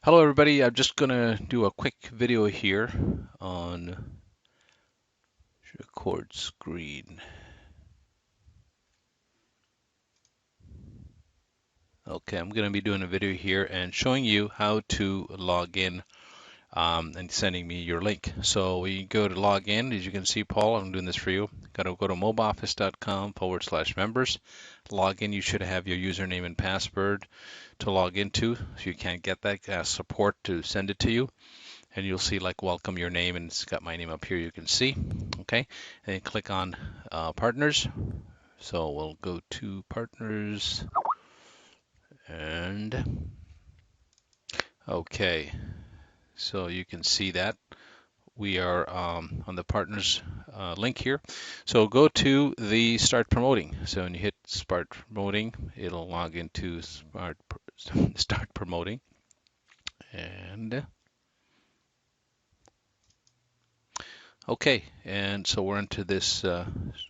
Hello everybody, I'm just going to do a quick video here on record screen. Okay, I'm going to be doing a video here and showing you how to log in and sending me your link. So we go to log in, as you can see, Paul, I'm doing this for you. Got to go to mobeoffice.com/members. Log in, you should have your username and password to log into. If you can't get that, ask support to send it to you. And you'll see like welcome your name, and it's got my name up here, you can see. Okay, and then click on partners. So we'll go to partners and okay, so you can see that we are on the partners link here. So go to the start promoting. So when you hit start promoting, it'll log into start promoting. And okay, and so we're into this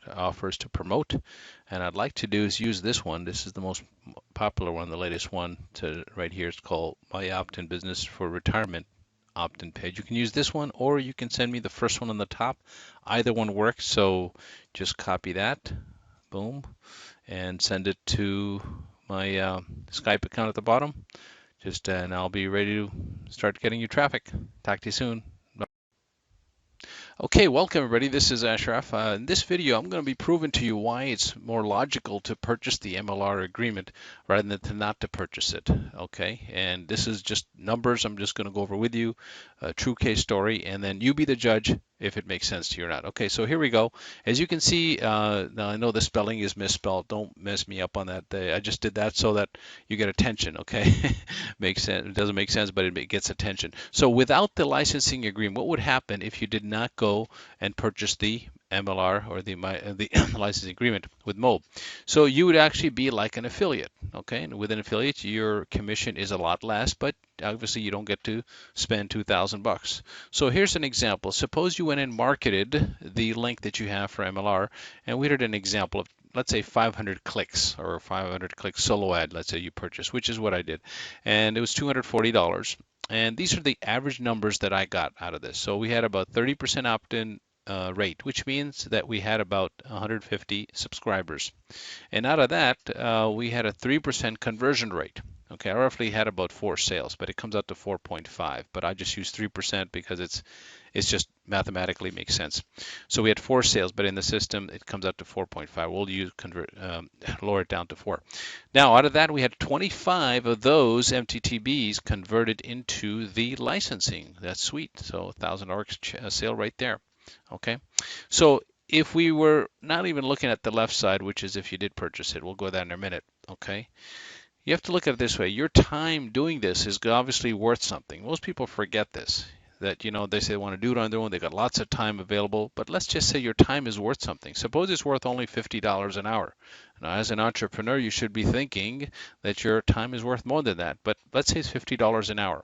offers to promote, and I'd like to do is use this one. This is the most popular one, the latest one to right here. It's called My Opt-in Business for Retirement opt-in page. You can use this one, or you can send me the first one on the top. Either one works, so just copy that, boom, and send it to my Skype account at the bottom. And I'll be ready to start getting you traffic. Talk to you soon. Okay, welcome everybody. This is Ashraf. In this video, I'm going to be proving to you why it's more logical to purchase the MLR agreement rather than to not to purchase it. Okay, and this is just numbers. I'm just going to go over with you a true case story, and then you be the judge if it makes sense to you or not. Okay, so here we go. As you can see, now I know the spelling is misspelled. Don't mess me up on that. I just did that so that you get attention. Okay, makes sense. It doesn't make sense, but it gets attention. So without the licensing agreement, what would happen if you did not go and purchase the MLR or the licensing agreement with MOBE? So you would actually be like an affiliate. Okay, and with an affiliate, your commission is a lot less, but obviously you don't get to spend $2,000. So here's an example. Suppose you went and marketed the link that you have for MLR, and we did an example of, let's say, 500 clicks or 500 click solo ad. Let's say you purchased, which is what I did, and it was $240. And these are the average numbers that I got out of this. So we had about 30% opt-in rate, which means that we had about 150 subscribers. And out of that, we had a 3% conversion rate. Okay, I roughly had about 4 sales, but it comes out to 4.5. But I just use 3% because it's just mathematically makes sense. So we had 4 sales, but in the system it comes out to 4.5. We'll lower it down to 4. Now out of that, we had 25 of those MTTBs converted into the licensing. That's sweet. So $1,000 sale right there. Okay, so if we were not even looking at the left side, which is if you did purchase it, we'll go there in a minute. Okay, you have to look at it this way. Your time doing this is obviously worth something. Most people forget this, that, you know, they say they want to do it on their own. They got lots of time available, but let's just say your time is worth something. Suppose it's worth only $50 an hour. Now, as an entrepreneur, you should be thinking that your time is worth more than that, but let's say it's $50 an hour.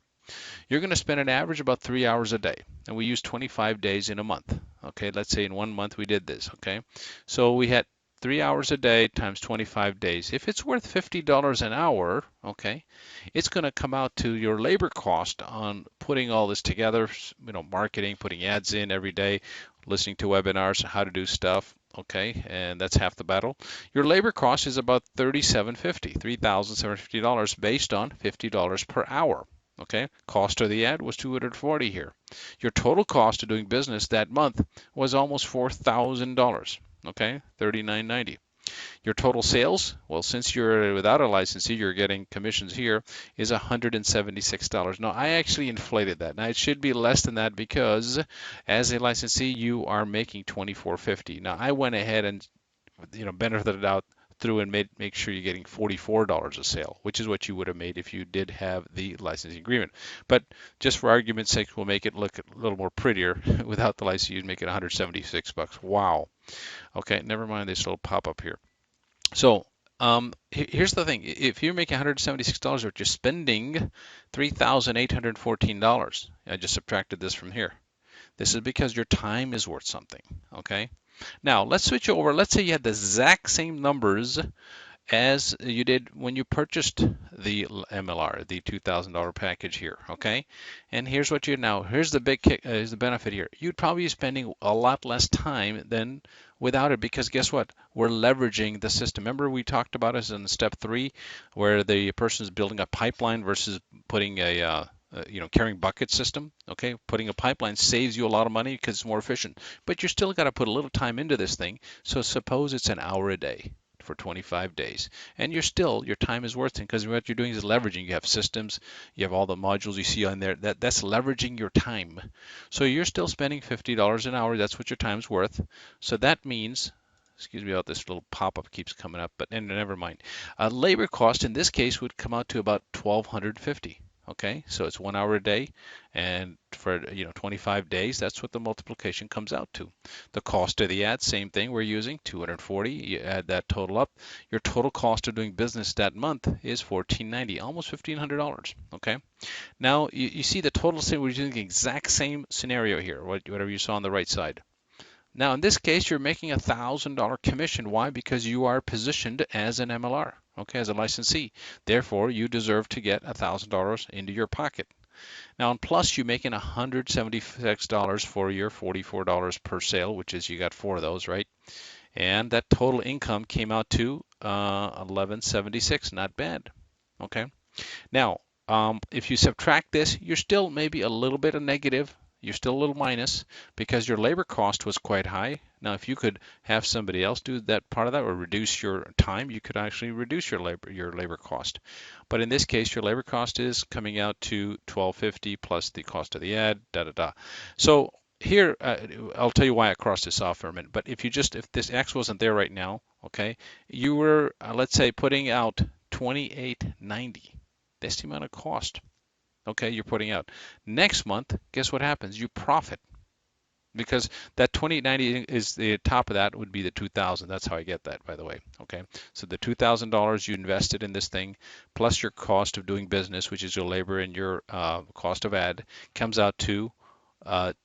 You're going to spend an average about 3 hours a day, and we use 25 days in a month. Okay, let's say in 1 month we did this. Okay, so we had 3 hours a day times 25 days. If it's worth $50 an hour, okay, it's going to come out to your labor cost on putting all this together, you know, marketing, putting ads in every day, listening to webinars, how to do stuff. Okay, and that's half the battle. Your labor cost is about $3,750 based on $50 per hour. Okay, cost of the ad was $240 here. Your total cost of doing business that month was almost $4,000. Okay, $39.90. Your total sales, well, since you're without a licensee, you're getting commissions here, is $176. Now, I actually inflated that. Now, it should be less than that because as a licensee, you are making $24.50. Now, I went ahead and, you know, benefited out through and make sure you're getting $44 a sale, which is what you would have made if you did have the licensing agreement. But just for argument's sake, we'll make it look a little more prettier. Without the license, you'd make it $176. Wow. Okay, never mind this little pop-up here. So here's the thing. If you're making $176, but you're spending $3,814, I just subtracted this from here. This is because your time is worth something, okay? Now, let's switch over. Let's say you had the exact same numbers as you did when you purchased the MLR, the $2,000 package here, okay? And here's what you now, here's the big kick, is the benefit here. You'd probably be spending a lot less time than without it, because guess what? We're leveraging the system. Remember we talked about this in step 3, where the person is building a pipeline versus putting a carrying bucket system. Okay, putting a pipeline saves you a lot of money because it's more efficient, but you still got to put a little time into this thing. So suppose it's an hour a day for 25 days, and your time is worth it, because what you're doing is leveraging. You have systems, you have all the modules you see on there. That's leveraging your time. So you're still spending $50 an hour. That's what your time's worth. So that means, excuse me about this little pop-up keeps coming up, but never mind. Labor cost in this case would come out to about $1,250. Okay, so it's 1 hour a day, and for 25 days, that's what the multiplication comes out to. The cost of the ad, same thing, we're using 240. You add that total up. Your total cost of doing business that month is $1,490, almost $1,500. Okay, now you see the total. We're using the exact same scenario here, whatever you saw on the right side. Now, in this case, you're making a $1,000 commission. Why? Because you are positioned as an MLR, okay, as a licensee. Therefore, you deserve to get $1,000 into your pocket. Now, and plus, you're making $176 for your $44 per sale, which is you got 4 of those, right? And that total income came out to $1,176. Not bad, okay? Now, if you subtract this, you're still maybe a little bit of negative. You're still a little minus because your labor cost was quite high. Now, if you could have somebody else do that part of that or reduce your time, you could actually reduce your labor cost. But in this case, your labor cost is coming out to $1,250 plus the cost of the ad, So here, I'll tell you why I crossed this off for a minute. But if this X wasn't there right now, okay, you were, let's say, putting out $28.90. That's the amount of cost, okay, you're putting out. Next month, guess what happens? You profit, because that 28.90 is the top of that would be the 2,000. That's how I get that, by the way. Okay, so the $2,000 you invested in this thing, plus your cost of doing business, which is your labor and your cost of ad, comes out to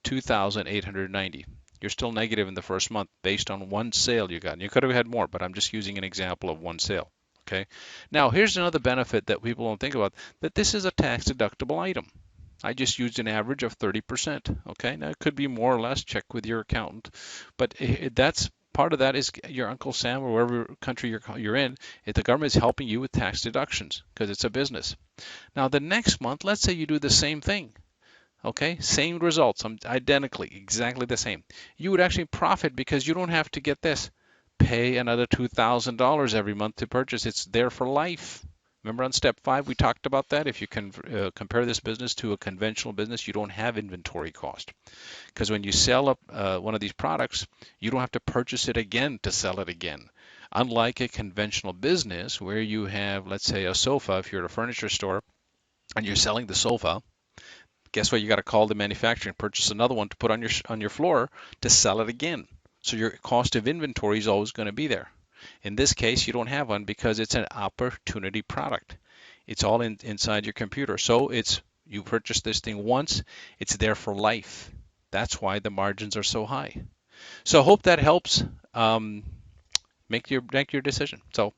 2,890. You're still negative in the first month based on one sale you got. And you could have had more, but I'm just using an example of one sale. Okay. Now, here's another benefit that people don't think about, that this is a tax deductible item. I just used an average of 30%. Okay. Now, it could be more or less. Check with your accountant. But that's part of that is your Uncle Sam or wherever country you're in. If the government is helping you with tax deductions because it's a business. Now, the next month, let's say you do the same thing. Okay, same results, identically, exactly the same. You would actually profit because you don't have to get this. Pay another $2,000 every month to purchase. It's there for life. Remember on step 5 we talked about that. If you can compare this business to a conventional business, you don't have inventory cost, because when you sell up one of these products, you don't have to purchase it again to sell it again. Unlike a conventional business where you have, let's say, a sofa. If you're at a furniture store and you're selling the sofa, guess what? You got to call the manufacturer and purchase another one to put on your floor to sell it again. So your cost of inventory is always going to be there. In this case, you don't have one because it's an opportunity product. It's all inside your computer. So you purchase this thing once, it's there for life. That's why the margins are so high. So hope that helps make your decision. So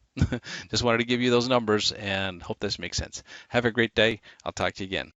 just wanted to give you those numbers and hope this makes sense. Have a great day. I'll talk to you again.